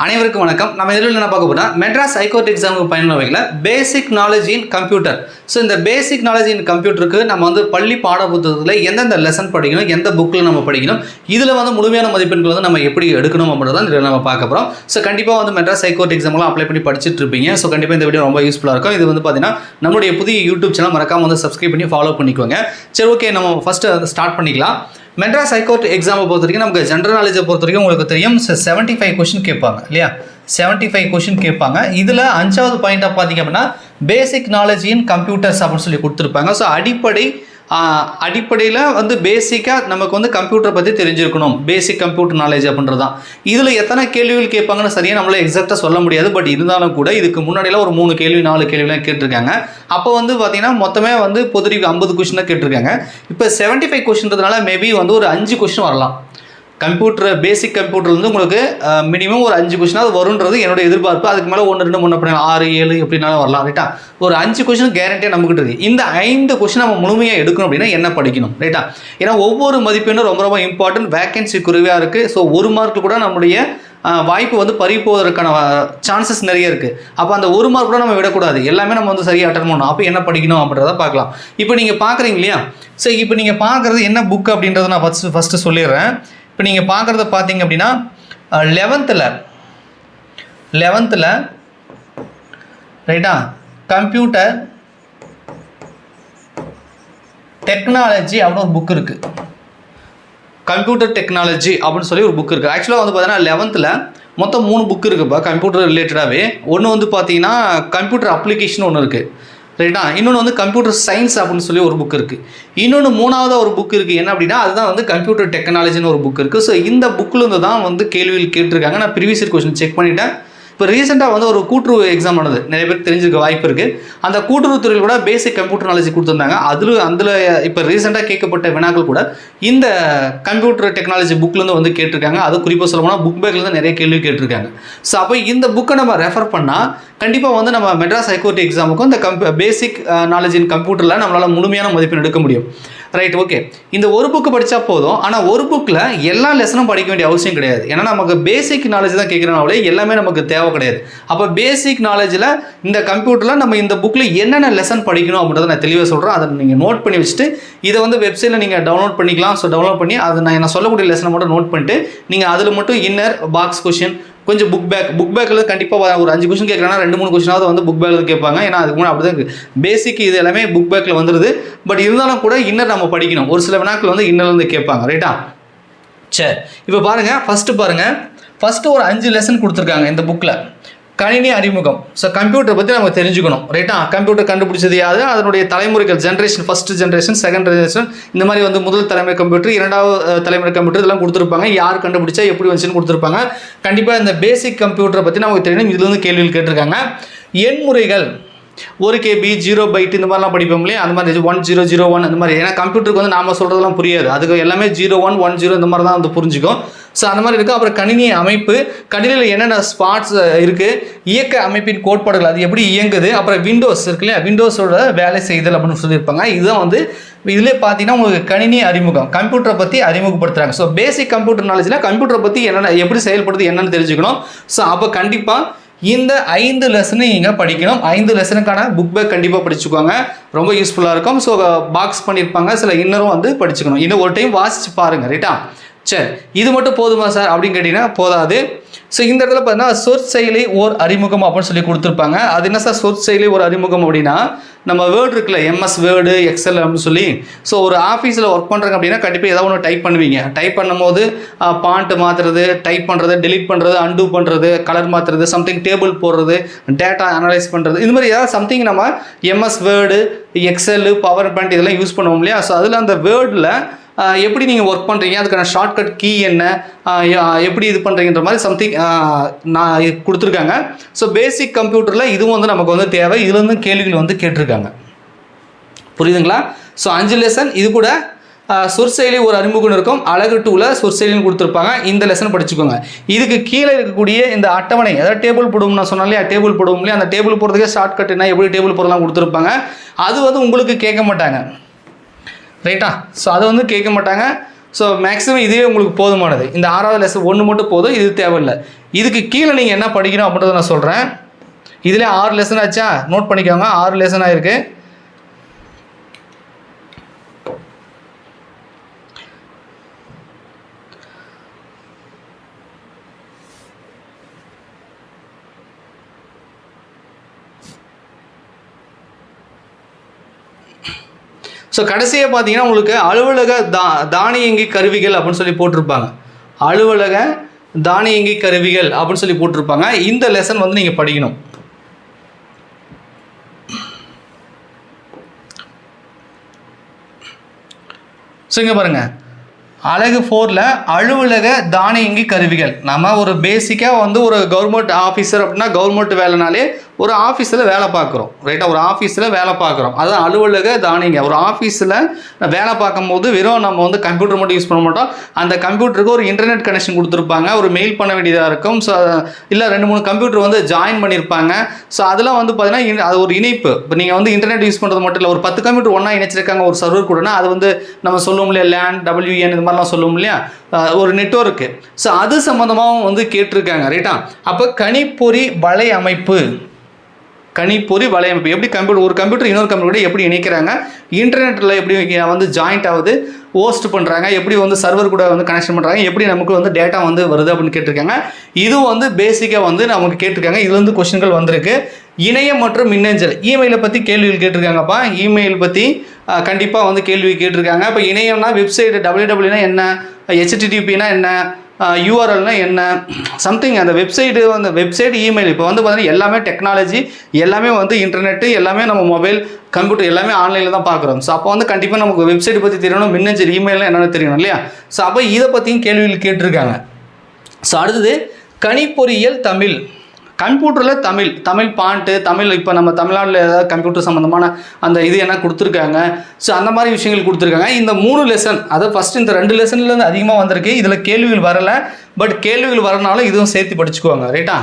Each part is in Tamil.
அனைவருக்கும் வணக்கம். நம்ம இதில் என்ன பார்க்க போறோம்னா மெட்ராஸ் ஹைகோர்ட் எக்ஸாமுக்கு பயனுள்ள வகையில் basic knowledge in computer. So இந்த பேசிக் நாலேஜ் இன் கம்ப்யூட்டருக்கு நம்ம வந்து பள்ளி பாட புத்தகத்தில் எந்தெந்த லெசன் படிக்கணும், எந்த புக்கில் நம்ம படிக்கணும், இதில் வந்து முழுமையான மதிப்பெண்கள் வந்து நம்ம எப்படி எடுக்கணும் அப்படின்றத இதில் நம்ம பார்க்க போகிறோம். ஸோ கண்டிப்பாக வந்து மெட்ராஸ் ஹைகோர்ட் எக்ஸாம்லாம் அப்ளை பண்ணி படிச்சுட்டு இருப்பீங்க. ஸோ கண்டிப்பாக இந்த வீடியோ ரொம்ப யூஸ்ஃபுல்லாக இருக்கும். இது வந்து பார்த்தீங்கன்னா நம்மளுடைய புதிய யூடியூப் சேனல் மறக்காம வந்து சப்ஸ்கிரைப் பண்ணி ஃபாலோ பண்ணிக்கோங்க. சரி, ஓகே, நம்ம ஃபஸ்ட்டு அதை ஸ்டார்ட் பண்ணிக்கலாம். மெட்ராஸ் ஹைகோர்ட் எக்ஸாமை பொறுத்த வரைக்கும் நமக்கு ஜென்ரல் நாலேஜை பொறுத்த வரைக்கும் உங்களுக்கு தெரியும் 75 கொஸ்டின் கேட்பாங்க இல்லையா. 75 கொஸ்டின் கேட்பாங்க. இதில் 5வது பாயிண்டாக பார்த்தீங்க அப்படின்னா பேசிக் நாலேஜ் இன் கம்ப்யூட்டர்ஸ் அப்படின்னு சொல்லி கொடுத்துருப்பாங்க. ஸோ அடிப்படையில் வந்து பேசிக்காக நமக்கு வந்து கம்ப்யூட்டரை பற்றி தெரிஞ்சிருக்கணும், பேசிக் கம்ப்யூட்டர் நாலேஜ் அப்படின்றது தான். இதில் எத்தனை கேள்விகள் கேட்பாங்கன்னு சரியாக நம்மளால் எக்ஸாக்டாக சொல்ல முடியாது. பட் இருந்தாலும் கூட இதுக்கு முன்னாடியெல்லாம் ஒரு 3 கேள்வி 4 கேள்விலாம் கேட்டிருக்காங்க. அப்போ வந்து பார்த்தீங்கன்னா மொத்தமே வந்து பொதுறிவு 50 கொஸ்டின் தான் கேட்டிருக்காங்க. இப்போ 75 கொஸ்டின்றதுனால மேபி வந்து ஒரு 5 கொஸ்டின் வரலாம். கம்ப்யூட்டர் பேசிக் கம்ப்யூட்டர்லேருந்து உங்களுக்கு மினிமம் ஒரு 5 கொஸ்டினாவது வருன்றது என்னோட எதிர்பார்ப்பு. அதுக்கு மேலே 1 2 3 அப்படி 6 7 எப்படினாலும் வரலாம் ரைட்டா. ஒரு 5 கொஸ்டின் கேரண்டியாக நம்மகிட்ட இருக்குது. இந்த 5 கொஸ்டின் நம்ம முழுமையாக எடுக்கணும் அப்படின்னா என்ன படிக்கணும் ரைட்டா. ஏன்னா ஒவ்வொரு மதிப்பெண்ணும் ரொம்ப ரொம்ப இம்பார்ட்டன்ட். வேகன்சி குறைவாக இருக்குது. ஸோ 1 மார்க்கு கூட நம்முடைய வாய்ப்பு வந்து பறிப்போவதற்கான சான்சஸ் நிறைய இருக்குது. அப்போ அந்த 1 மார்க் கூட நம்ம விடக்கூடாது. எல்லாமே நம்ம வந்து சரியாக அட்டன் பண்ணணும். அப்போ என்ன படிக்கணும் அப்படின்றத பார்க்கலாம். இப்போ நீங்கள் பார்க்குறீங்க இல்லையா. ஸோ இப்போ நீங்கள் பார்க்குறது என்ன புக் அப்படின்றத நான் ஃபஸ்ட்டு சொல்லிடுறேன். இப்போ நீங்கள் பார்க்குறத பார்த்தீங்க அப்படின்னா 11th ரைட்டா கம்ப்யூட்டர் டெக்னாலஜி அப்படின்னு ஒரு புக் இருக்குது. கம்ப்யூட்டர் டெக்னாலஜி அப்படின்னு சொல்லி ஒரு புக் இருக்குது. ஆக்சுவலாக வந்து பார்த்தீங்கன்னா 11th மொத்தம் 3 புக் இருக்குப்பா கம்ப்யூட்டர் ரிலேட்டடாகவே. ஒன்று வந்து பார்த்தீங்கன்னா கம்ப்யூட்டர் அப்ளிகேஷன் ஒன்று இருக்குது ரைட்டா. இன்னொன்று வந்து கம்ப்யூட்டர் சயின்ஸ் அப்படின்னு சொல்லி ஒரு புக் இருக்குது. இன்னொன்று 3வது ஒரு புக் இருக்குது. என்ன அப்படின்னா அதுதான் வந்து கம்ப்யூட்டர் டெக்னாலஜின்னு ஒரு புக் இருக்குது. ஸோ இந்த புக்கிலேருந்து தான் வந்து கேள்விகள் கேட்டிருக்காங்க. நான் ப்ரீவியஸ் இயர் கொஸ்டின் செக் பண்ணிவிட்டேன். இப்போ ரீசெண்டாக வந்து ஒரு கூட்டுறவு எக்ஸாம் நடந்தது. நிறைய பேர் தெரிஞ்சுக்க வாய்ப்பு இருக்குது. அந்த கூட்டுறவு துறையில் கூட பேசிக் கம்ப்யூட்டர் நாலேஜ் கொடுத்துருந்தாங்க. அதில் இப்போ ரீசெண்டாக கேட்கப்பட்ட வினாக்கள் கூட இந்த கம்ப்யூட்டர் டெக்னாலஜி புக்லேருந்து வந்து கேட்டிருக்காங்க. அது குறிப்பாக சொல்ல போனால் புக் பேக்லேருந்து நிறைய கேள்வி கேட்டிருக்காங்க. ஸோ அப்போ இந்த புக்கை நம்ம ரெஃபர் பண்ணால் கண்டிப்பாக வந்து நம்ம மெட்ராஸ் ஹைகோர்ட் எக்ஸாமுக்கும் இந்த பேசிக் நாலேஜ் இன் கம்ப்யூட்டரில் நம்மளால் முழுமையான மதிப்பெண் எடுக்க முடியும். Right, okay. இந்த ஒரு புக்கு படித்தா போதும். ஆனால் ஒரு புக்கில் எல்லா லெசனும் படிக்க வேண்டிய அவசியம் கிடையாது. ஏன்னா நமக்கு பேசிக் நாலேஜ் தான் கேட்குறனாலே எல்லாமே நமக்கு தேவை கிடையாது. அப்போ பேசிக் நாலேஜில் இந்த கம்ப்யூட்டரில் நம்ம இந்த புக்கில் என்னென்ன லெசன் படிக்கணும் அப்படின்றத நான் தெளிவாக சொல்கிறேன். அதை நீங்கள் நோட் பண்ணி வச்சுட்டு இதை வந்து வெப்சைட்டில் நீங்கள் டவுன்லோட் பண்ணிக்கலாம். ஸோ டவுன்லோட் பண்ணி அதை நான் சொல்லக்கூடிய லெசனை மட்டும் நோட் பண்ணிட்டு நீங்கள் அதில் மட்டும் இன்னர் பாக்ஸ் கொஷின் கொஞ்சம் புக் பேக்கில் கண்டிப்பாக ஒரு 5 கொஸ்டின் கேட்குறாங்கன்னா 2 3 கொஸ்டினாவது வந்து புக் பேக்கில் கேட்பாங்க. ஏன்னா அதுக்கு முன்னாடி அப்படி தான் இருக்குது. பேசிக் இது எல்லாமே புக் பேக்கில் வந்துடுது. பட் இருந்தாலும் கூட இன்னர் நம்ம படிக்கணும். ஒரு சில வினாக்கள் வந்து இன்னர்லேருந்து கேட்பாங்க ரைட்டா. சரி, இப்போ பாருங்கள், ஃபஸ்ட்டு ஒரு 5 லெசன் கொடுத்துருக்காங்க இந்த புக்கில். கணினி அறிமுகம். ஸோ கம்ப்யூட்டரை பற்றி நம்ம தெரிஞ்சுக்கணும் ரைட்டா. கம்ப்யூட்டர் கண்டுபிடிச்சது யாது, அதனுடைய தலைமுறைகள், generation, first generation, second generation, இந்த மாதிரி வந்து முதல் தலைமுறை கம்ப்யூட்டர், 2வது தலைமுறை கம்ப்யூட்டர் இதெல்லாம் கொடுத்துருப்பாங்க. யார் கண்டுபிடிச்சா எப்படி வந்துச்சுன்னு கொடுத்துருப்பாங்க. கண்டிப்பாக இந்த பேசிக் கம்ப்யூட்டரை பற்றி நமக்கு தெரியணும். இதுல வந்து கேள்விகள் கேட்டிருக்காங்க. எண்முறைகள் 1 KB 0 பைட் இந்த மாதிரிலாம் படிப்போம் இல்லையா. அந்த மாதிரி 1001 அந்த மாதிரி. ஏன்னா கம்ப்யூட்டருக்கு வந்து நாம் சொல்கிறதெல்லாம் புரியாது. அதுக்கு எல்லாமே 01 10 இந்த மாதிரி தான் வந்து புரிஞ்சுக்கும். ஸோ அந்த மாதிரி இருக்குது. அப்புறம் கணினி அமைப்பு, கணினியில் என்னென்ன ஸ்பாட்ஸ் இருக்குது, இயக்க அமைப்பின் கோட்பாடுகள், அது எப்படி இயங்குது, அப்புறம் விண்டோஸ் இருக்கு இல்லையா, விண்டோஸோட வேலை செய்தல் அப்படின்னு சொல்லியிருப்பாங்க. இதுதான் வந்து இதிலே பார்த்தீங்கன்னா உங்களுக்கு கணினி அறிமுகம், கம்ப்யூட்டரை பற்றி அறிமுகப்படுத்துகிறாங்க. ஸோ பேசிக் கம்ப்யூட்டர் நாலேஜில் கம்ப்யூட்டரை பற்றி என்னென்ன எப்படி செயல்படுது என்னென்னு தெரிஞ்சுக்கணும். ஸோ அப்போ கண்டிப்பாக இந்த 5 லெசனை நீங்கள் படிக்கணும். 5 லெசனுக்கான புக் பேக் கண்டிப்பாக படிச்சுக்கோங்க. ரொம்ப யூஸ்ஃபுல்லாக இருக்கும். ஸோ பாக்ஸ் பண்ணியிருப்பாங்க. சில இன்னரும் வந்து படிச்சுக்கணும். இன்னும் ஒரு டைம் வாசிச்சு பாருங்கள் ரைட்டா. சரி, இது மட்டும் போதுமா சார் அப்படின்னு கேட்டிங்கன்னா போதாது. ஸோ இந்த இடத்துல பார்த்தீங்கன்னா சொற்செயலி ஓர் அறிமுகம் அப்படின்னு சொல்லி கொடுத்துருப்பாங்க. அது என்ன சார் சொற்செயலி ஒரு அறிமுகம் அப்படின்னா, நம்ம வேர்டு இருக்குல்ல, MS வேர்டு, எக்ஸல் அப்படின்னு சொல்லி. ஸோ ஒரு ஆஃபீஸில் ஒர்க் பண்ணுறாங்க அப்படின்னா கண்டிப்பாக ஏதாவது ஒன்று டைப் பண்ணுவீங்க. டைப் பண்ணும்போது பாண்ட் மாற்றுறது, டைப் பண்ணுறது, டெலிட் பண்ணுறது, அன்டூ பண்ணுறது, கலர் மாற்றுறது, சம்திங் டேபிள் போடுறது, டேட்டா அனலைஸ் பண்ணுறது, இந்த மாதிரி ஏதாவது சம்திங் நம்ம MS Word, Excel, PowerPoint இதெல்லாம் யூஸ் பண்ணுவோம் இல்லையா. ஸோ அதில் அந்த வேர்டில் எப்படி நீங்கள் ஒர்க் பண்ணுறீங்க, அதுக்கான ஷார்ட்கட் கீ என்ன, எப்படி இது பண்ணுறீங்கன்ற மாதிரி சம்திங் நான் கொடுத்துருக்காங்க. ஸோ பேசிக் கம்ப்யூட்டரில் இதுவும் வந்து நமக்கு வந்து தேவை. இதுலேருந்து கேள்விகள் வந்து கேட்டிருக்காங்க. புரியுதுங்களா. So 5 lesson. இது கூட சொற்செயலி ஒரு அறிமுகம் இருக்கும். அழகு 2ல் சொற்செயலின்னு கொடுத்துருப்பாங்க. இந்த லெசன் படிச்சுக்கோங்க. இதுக்கு கீழே இருக்கக்கூடிய இந்த அட்டவணை, அதாவது டேபிள் போடுவோம் நான் சொன்னேன் இல்லையா, டேபிள் போடுவோம் இல்லையா, அந்த டேபிள் போடுறதுக்கே ஷார்ட்கட் என்ன, எப்படி டேபிள் போடலாம் கொடுத்துருப்பாங்க. அது வந்து உங்களுக்கு கேட்க மாட்டாங்க ரைட்டா. ஸோ அதை வந்து கேட்க மாட்டாங்க. ஸோ மேக்ஸிமம் இதுவே உங்களுக்கு போதுமானது. இந்த 6வது லெசன் 1 மட்டும் போதும், இது தேவையில்லை. இதுக்கு கீழே நீங்கள் என்ன படிக்கணும் அப்படின்றத நான் சொல்கிறேன். இதில் 6 லெசன் ஆச்சா, நோட் பண்ணிக்கோங்க. 6 லெசன் ஆயிருக்கு. ஸோ கடைசியாக பார்த்தீங்கன்னா உங்களுக்கு அலுவலக தானியங்கி கருவிகள் அப்படின்னு சொல்லி போட்டிருப்பாங்க. அலுவலக தானியங்கி கருவிகள் அப்படின்னு சொல்லி போட்டிருப்பாங்க. இந்த லெசன் வந்து நீங்கள் படிக்கணும். ஸோ இங்கே பாருங்கள், அலகு 4ல் அலுவலக தானியங்கி கருவிகள். நம்ம ஒரு பேசிக்காக வந்து ஒரு கவர்மெண்ட் ஆஃபீஸர் அப்படின்னா கவர்மெண்ட் வேலைனாலே ஒரு ஆஃபீஸில் வேலை பார்க்குறோம், ரைட்டாக? ஒரு ஆஃபீஸில் வேலை பார்க்குறோம், அதுதான் அலுவலக தானியங்க. ஒரு ஆஃபீஸில் வேலை பார்க்கும்போது வெறும் நம்ம வந்து கம்ப்யூட்டர் மட்டும் யூஸ் பண்ண மாட்டோம். அந்த கம்ப்யூட்டருக்கு ஒரு இன்டர்நெட் கனெக்ஷன் கொடுத்துருப்பாங்க, ஒரு மெயில் பண்ண வேண்டியதாக இருக்கும். ஸோ இல்லை 2-3 கம்ப்யூட்டர் வந்து ஜாயின் பண்ணியிருப்பாங்க. ஸோ அதெல்லாம் வந்து பார்த்தீங்கன்னா அது ஒரு இணைப்பு. இப்போ நீங்கள் வந்து இன்டர்நெட் யூஸ் பண்ணுறது மட்டும் இல்லை, ஒரு 10 கம்ப்யூட்டர் ஒன்றா இணைச்சிருக்காங்க ஒரு சர்வர் கூடனா, அது வந்து நம்ம சொல்லுவோம் இல்லையா, லேன் WN இது மாதிரிலாம் சொல்லுவோம் இல்லையா, ஒரு நெட்வொர்க்கு. ஸோ அது சம்மந்தமாகவும் வந்து கேட்டிருக்காங்க, ரைட்டா? அப்போ கணிப்பொறி வலை அமைப்பு, கணிப்பொறி வலையமைப்பு எப்படி கம்ப்யூட்டர், ஒரு கம்ப்யூட்டர் இன்னொரு கம்ப்யூட்டர் எப்படி இணைக்கிறாங்க, இன்டர்நெட்டில் எப்படி வந்து ஜாயிண்ட் ஆகுது, ஹோஸ்ட் பண்ணுறாங்க, எப்படி வந்து சர்வர் கூட வந்து கனெக்ஷன் பண்ணுறாங்க, எப்படி நமக்கு வந்து டேட்டா வந்து வருது அப்படின்னு கேட்டிருக்காங்க. இது வந்து பேசிக்காக வந்து நமக்கு கேட்டிருக்காங்க. இது வந்து கொஸ்டின்கள் வந்திருக்கு. இணையம் மற்றும் மின்னஞ்சல், இமெயிலை பற்றி கேள்விகள் கேட்டிருக்காங்கப்பா. இமெயில் பற்றி கண்டிப்பாக வந்து கேள்வி கேட்டிருக்காங்க. இப்போ இணையம்னா வெப்சைட், www என்ன, HTTPனா என்ன, யூஆர்எல்னா என்ன, சம்திங் அந்த வெப்சைட்டு வந்து வெப்சைட் இமெயில். இப்போ வந்து பார்த்தீங்கன்னா எல்லாமே டெக்னாலஜி, எல்லாமே வந்து இன்டர்நெட்டு, எல்லாமே நம்ம மொபைல் கம்ப்யூட்டர் எல்லாமே ஆன்லைனில் தான் பார்க்குறோம். ஸோ அப்போ வந்து கண்டிப்பாக நமக்கு வெப்சைட் பற்றி தெரியணும், மின்னஞ்சல் இமெயிலாம் என்னென்னு தெரியணும் இல்லையா? ஸோ அப்போ இதை பற்றியும் கேள்விகள் கேட்டிருக்காங்க. ஸோ அடுத்தது கணிப்பொறியியல் தமிழ், கம்ப்யூட்டரில் தமிழ் பாண்ட்டு, தமிழ் இப்போ நம்ம தமிழ்நாட்டில் ஏதாவது கம்ப்யூட்டர் சம்மந்தமான அந்த இது என்ன கொடுத்துருக்காங்க. ஸோ அந்த மாதிரி விஷயங்கள் கொடுத்துருக்காங்க. இந்த 3 லெசன், அதாவது ஃபஸ்ட்டு இந்த 2 லெசன்லேருந்து அதிகமாக வந்திருக்கு. இதில் கேள்விகள் வரலை, பட் கேள்விகள் வரனாலும் இதுவும் சேர்த்து படிச்சுக்குவாங்க, ரைட்டா?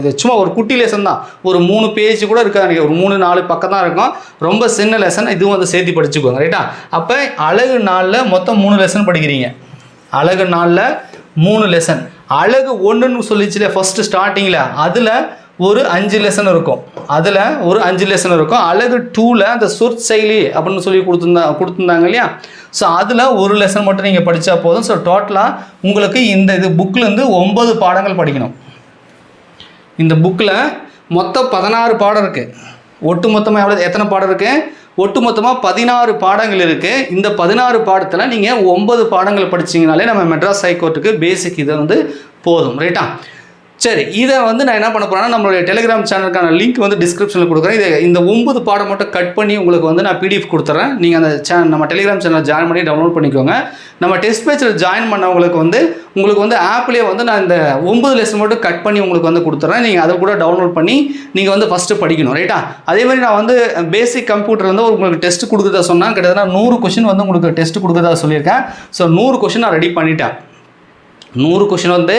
இது சும்மா ஒரு குட்டி லெசன் தான், ஒரு 3 பேஜ் கூட இருக்காது, ஒரு 3-4 பக்கம் தான் இருக்கும். ரொம்ப சின்ன லெசன், இதுவும் வந்து சேர்த்து படிச்சுக்குவாங்க, ரைட்டா? அப்போ அழகு 4ல் மொத்தம் 3 லெசன் படிக்கிறீங்க. அழகு 4ல் 3 லெசன். அழகு 1ன்னு சொல்லிச்சுல ஃபஸ்ட்டு ஸ்டார்டிங்கில், அதில் ஒரு 5 லெசன் இருக்கும். அழகு 2ல் அந்த சொற்செயலி அப்படின்னு சொல்லி கொடுத்துருந்தாங்க இல்லையா? ஸோ அதில் ஒரு லெசன் மட்டும் நீங்கள் படித்தா போதும். ஸோ டோட்டலாக உங்களுக்கு இது புக்கிலேருந்து 9 பாடங்கள் படிக்கணும். இந்த புக்கில் மொத்தம் 16 பாடம் இருக்குது. ஒட்டு மொத்தமாக எத்தனை பாடம் இருக்குது? ஒட்டு மொத்தமாக 16 பாடங்கள் இருக்குது. இந்த 16 பாடத்தில் நீங்கள் 9 பாடங்கள் படிச்சிங்கனாலே நம்ம மெட்ராஸ் ஹைகோர்ட்டுக்கு பேசிக் இதை வந்து போதும், ரைட்டா? சரி, இதை வந்து நான் என்ன பண்ண போகிறேன்னா, நம்மளுடைய டெலிகிராம் சேனலுக்கான லிங்க் வந்து டிஸ்கிரிப்ஷனில் கொடுக்குறேன். இந்த 9 பாடம் மட்டும் கட் பண்ணி உங்களுக்கு வந்து நான் PDF கொடுத்துட்றேன். நீங்கள் அந்த நம்ம டெலிகிராம் சேனலில் ஜாயின் பண்ணி டவுன்லோட் பண்ணிக்கோங்க. நம்ம டெஸ்ட் பேஜில் ஜாயின் பண்ணவங்களுக்கு வந்து உங்களுக்கு வந்து ஆப்லேயே வந்து நான் இந்த 9 லெசன் மட்டும் கட் பண்ணி உங்களுக்கு வந்து கொடுத்துட்றேன். நீங்கள் அதை கூட டவுன்லோட் பண்ணி நீங்கள் வந்து ஃபஸ்ட்டு படிக்கணும், ரைட்டா? அதே மாதிரி நான் வந்து பேசிக் கம்ப்யூட்டர் வந்து உங்களுக்கு டெஸ்ட் கொடுக்குறதா சொன்னால் கிட்டத்தட்ட 100 கொஷின் வந்து உங்களுக்கு டெஸ்ட் கொடுக்குறதா சொல்லியிருக்கேன். ஸோ 100 கொஷின் நான் ரெடி பண்ணிட்டேன். 100 கொஷின் வந்து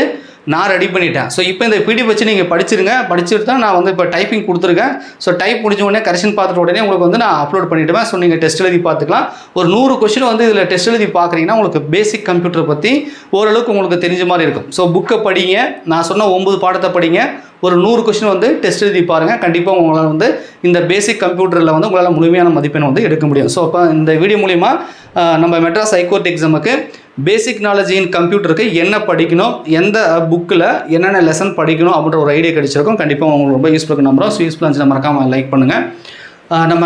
நான் ரெடி பண்ணிட்டேன். ஸோ இப்போ இந்த PDF வச்சு நீங்கள் படிச்சுட்டு தான் நான் வந்து இப்போ டைப்பிங் கொடுத்துருக்கேன். ஸோ டைப் முடிஞ்ச உடனே கரெக்ஷன் பார்த்துட்டு உடனே உங்களுக்கு வந்து நான் அப்லோட் பண்ணிவிடுவேன். ஸோ நீங்கள் டெஸ்ட் எழுதி பார்த்துக்கலாம். ஒரு 100 கொஷின் வந்து இதில் டெஸ்ட் எழுதி பார்க்குறீங்கன்னா உங்களுக்கு பேசிக் கம்ப்யூட்டரை பற்றி ஓரளவுக்கு உங்களுக்கு தெரிஞ்ச மாதிரி இருக்கும். ஸோ புக்கை படிங்க, நான் சொன்ன 9 பாடத்தை படிங்க, ஒரு 100 கொஷின் வந்து டெஸ்ட் எழுதி பாருங்கள். கண்டிப்பாக உங்களால் வந்து இந்த பேசிக் கம்ப்யூட்டரில் வந்து உங்களால் முழுமையான மதிப்பெண் வந்து எடுக்க முடியும். ஸோ அப்போ இந்த வீடியோ மூலிமா நம்ம மெட்ராஸ் ஹைகோர்ட் எக்ஸாமுக்கு பேசிக் நாலேஜ் இன் கம்ப்யூட்டருக்கு என்ன படிக்கணும், எந்த புக்கில் என்னென்ன லெசன் படிக்கணும் அப்படின்ற ஒரு ஐடியா கிடைச்சிருக்கும். கண்டிப்பாக உங்களுக்கு ரொம்ப யூஸ்ஃபுல்லாக நம்புகிறோம். ஸோ யூஸ்ஃபுல்லாக இருந்துச்சுன்னா மறக்காமல் லைக் பண்ணுங்கள். நம்ம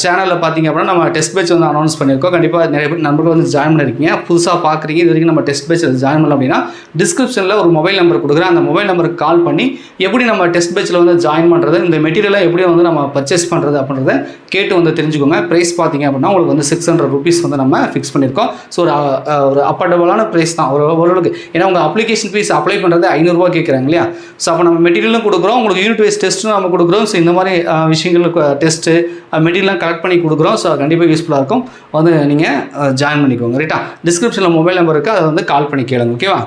சேனலில் பார்த்தீங்க அப்படின்னா நம்ம டெஸ்ட் பேட்ச் வந்து அனௌன்ஸ் பண்ணியிருக்கோம். கண்டிப்பாக நிறைய பேர் நண்பர்கள் வந்து ஜாயின் பண்ணியிருக்கீங்க. புதுசாக பார்க்குறீங்க, இது வரைக்கும் நம்ம டெஸ்ட் பேட்சில் ஜாயின் பண்ணலாம் அப்படின்னா டிஸ்கிரிப்ஷனில் ஒரு மொபைல் நம்பர் கொடுக்குறேன். அந்த மொபைல் நம்பருக்கு கால் பண்ணி எப்படி நம்ம டெஸ்ட் பேட்சில் வந்து ஜாயின் பண்ணுறது, இந்த மெட்டீரியலை எப்படி வந்து நம்ம பர்ச்சேஸ் பண்ணுறது அப்படின்றத கேட்டு வந்து தெரிஞ்சுக்கோங்க. ப்ரைஸ் பார்த்தீங்க அப்படின்னா உங்களுக்கு வந்து 600 rupees வந்து நம்ம ஃபிக்ஸ் பண்ணியிருக்கோம். ஸோ ஒரு அப்பர்டபுளான ப்ரைஸ் தான் ஓரளவுக்கு. ஏன்னா உங்கள் அப்ளிகேஷன் ஃபீஸ் அப்ளை பண்ணுறது 500 ரூபா கேட்குறாங்க இல்லையா? ஸோ அப்போ நம்ம மெட்டீரியலும் கொடுக்குறோம், உங்களுக்கு யூனிட் வைஸ் டெஸ்ட்டும் நம்ம கொடுக்குறோம். ஸோ இந்த மாதிரி விஷயங்களுக்கு டெஸ்ட்டு மெட்டீரியல்லாம் கலெக்ட் பண்ணி கொடுக்குறோம். ஸோ கண்டிப்பாக யூஸ்ஃபுல்லாக இருக்கும். வந்து நீங்கள் ஜாயின் பண்ணிக்கோங்க, ரைட்டா? டிஸ்கிரிப்ஷனில் மொபைல் நம்பர் இருக்குது, அதை வந்து கால் பண்ணி கேளுங்க, ஓகேவா?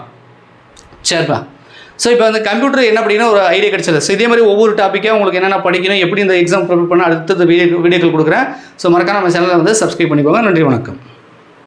சரிப்பா. ஸோ இப்போ அந்த கம்ப்யூட்டர் என்ன அப்படின்னா ஒரு ஐடியா கிடைச்சது. ஸோ இதே மாதிரி ஒவ்வொரு டாப்பிக்காக உங்களுக்கு என்னென்ன படிக்கணும், எப்படி இந்த எக்ஸாம் ப்ரிப்பேர் பண்ண அடுத்தது வீடியோக்கள் கொடுக்குறேன். ஸோ மறக்காம நம்ம சேனலை வந்து சப்ஸ்கிரைப் பண்ணிக்கோங்க. நன்றி, வணக்கம்.